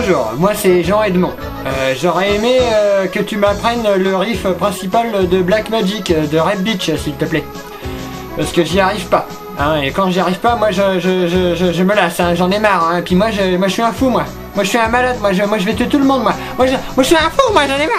Bonjour, moi c'est Jean-Edmond. J'aurais aimé que tu m'apprennes le riff principal de Black Magic, de Red Beach, s'il te plaît. Parce que j'y arrive pas. Hein, et quand j'y arrive pas, moi je me lasse, hein, j'en ai marre. Hein, et puis moi je suis un fou, moi. Moi je suis un malade, moi je vais tuer tout le monde, moi. Moi je suis un fou, moi j'en ai marre.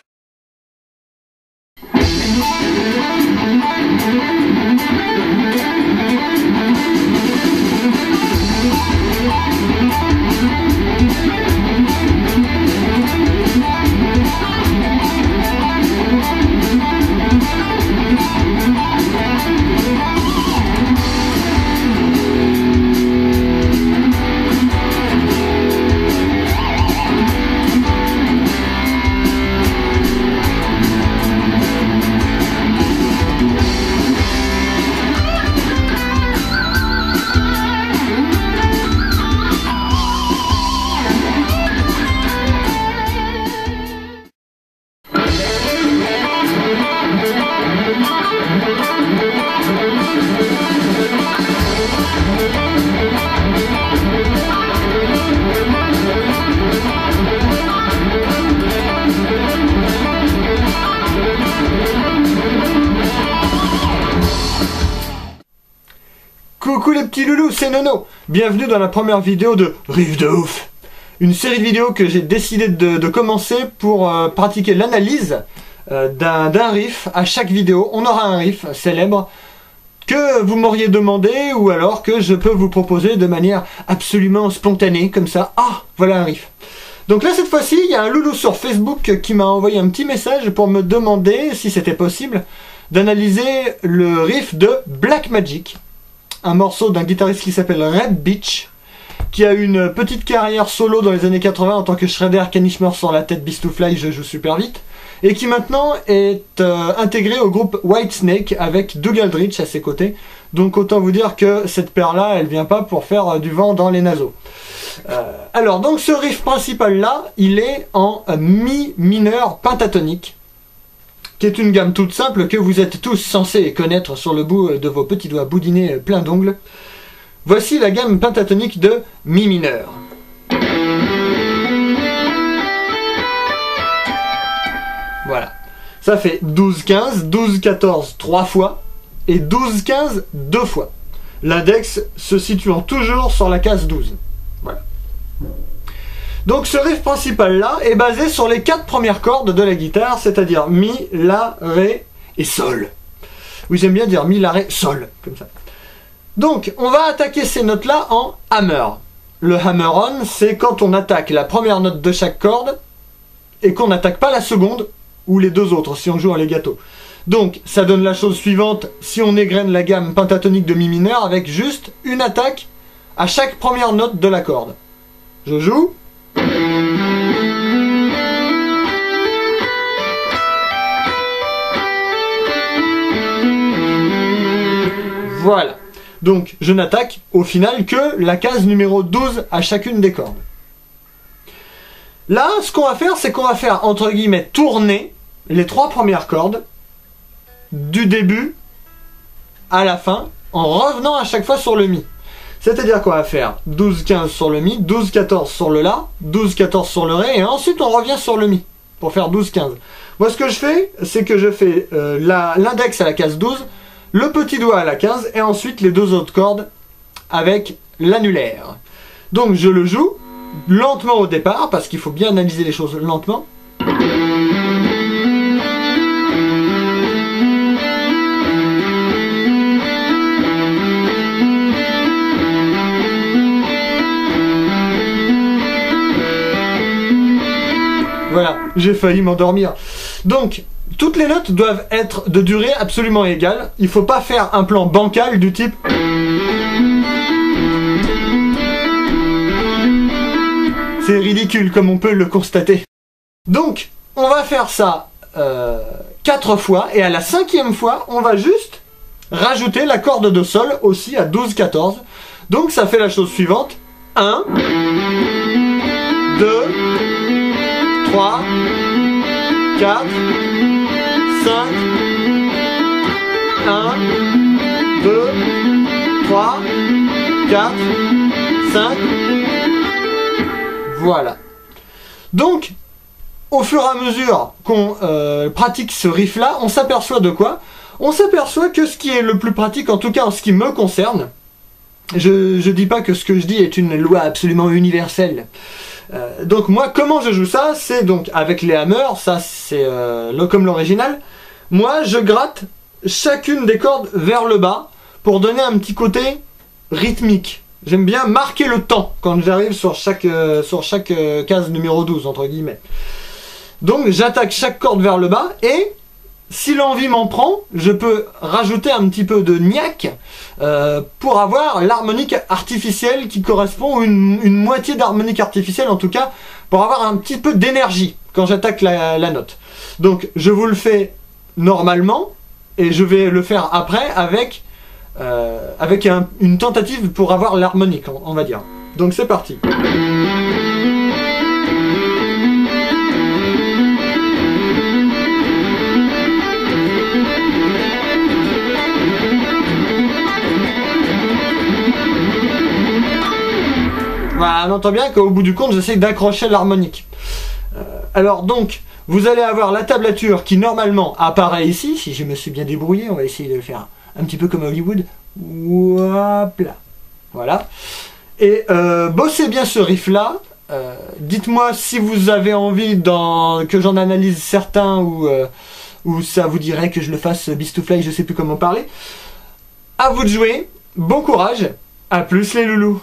Coucou les petits loulous, c'est Nono. Bienvenue dans la première vidéo de Riff de Ouf. Une série de vidéos que j'ai décidé de commencer pour pratiquer l'analyse d'un riff. À chaque vidéo, on aura un riff célèbre que vous m'auriez demandé ou alors que je peux vous proposer de manière absolument spontanée, comme ça. Ah, voilà un riff. Donc là, cette fois-ci, il y a un loulou sur Facebook qui m'a envoyé un petit message pour me demander si c'était possible d'analyser le riff de Black Magic. Un morceau d'un guitariste qui s'appelle Red Beach, qui a une petite carrière solo dans les années 80 en tant que Shredder, Kanishmer sur la tête, Beast to Fly, je joue super vite, et qui maintenant est intégré au groupe Whitesnake avec Doug Aldrich à ses côtés. Donc autant vous dire que cette paire-là, elle vient pas pour faire du vent dans les naseaux. Alors donc ce riff principal là, il est en mi mineur pentatonique, qui est une gamme toute simple que vous êtes tous censés connaître sur le bout de vos petits doigts boudinés pleins d'ongles. Voici la gamme pentatonique de mi mineur. Voilà. Ça fait 12-15, 12-14 3 fois et 12-15 2 fois. L'index se situant toujours sur la case 12. Voilà. Donc ce riff principal là est basé sur les 4 premières cordes de la guitare, c'est-à-dire Mi, La, Ré et Sol. Oui, j'aime bien dire Mi, La, Ré, Sol, comme ça. Donc on va attaquer ces notes là en hammer. Le hammer-on, c'est quand on attaque la première note de chaque corde et qu'on n'attaque pas la seconde ou les deux autres si on joue en legato. Donc ça donne la chose suivante si on égrène la gamme pentatonique de Mi mineur avec juste une attaque à chaque première note de la corde. Je joue. Voilà. Donc, je n'attaque au final que la case numéro 12 à chacune des cordes. Là, ce qu'on va faire, c'est qu'on va faire, entre guillemets, tourner les 3 premières cordes du début à la fin en revenant à chaque fois sur le Mi. C'est-à-dire qu'on va faire 12-15 sur le Mi, 12-14 sur le La, 12-14 sur le Ré, et ensuite on revient sur le Mi pour faire 12-15. Moi ce que je fais, c'est que je fais l'index à la case 12, le petit doigt à la 15, et ensuite les deux autres cordes avec l'annulaire. Donc je le joue lentement au départ, parce qu'il faut bien analyser les choses lentement. Voilà, j'ai failli m'endormir. Donc, toutes les notes doivent être de durée absolument égale. Il ne faut pas faire un plan bancal du type... C'est ridicule comme on peut le constater. Donc, on va faire ça 4 fois, et à la 5e fois, on va juste rajouter la corde de Sol aussi à 12-14. Donc ça fait la chose suivante. 1, 2, 3, 4, 5, 1, 2, 3, 4, 5. Voilà. Donc, au fur et à mesure qu'on pratique ce riff-là, on s'aperçoit de quoi? On s'aperçoit que ce qui est le plus pratique, en tout cas en ce qui me concerne, je dis pas que ce que je dis est une loi absolument universelle. Donc moi, comment je joue ça? C'est donc avec les hammers, ça c'est comme l'original. Moi, je gratte chacune des cordes vers le bas pour donner un petit côté rythmique. J'aime bien marquer le temps quand j'arrive sur chaque case numéro 12, entre guillemets. Donc j'attaque chaque corde vers le bas et si l'envie m'en prend, je peux rajouter un petit peu de niaque pour avoir l'harmonique artificielle qui correspond, ou une moitié d'harmonique artificielle en tout cas, pour avoir un petit peu d'énergie quand j'attaque la note. Donc je vous le fais normalement et je vais le faire après avec une tentative pour avoir l'harmonique, on va dire. Donc c'est parti. Voilà, on entend bien qu'au bout du compte, j'essaie d'accrocher l'harmonique. Alors donc, vous allez avoir la tablature qui normalement apparaît ici. Si je me suis bien débrouillé, on va essayer de le faire un petit peu comme Hollywood. Hop là. Voilà. Et bossez bien ce riff-là. Dites-moi si vous avez envie que j'en analyse certains ou ça vous dirait que je le fasse Beast to Fly, je sais plus comment parler. À vous de jouer. Bon courage. À plus les loulous.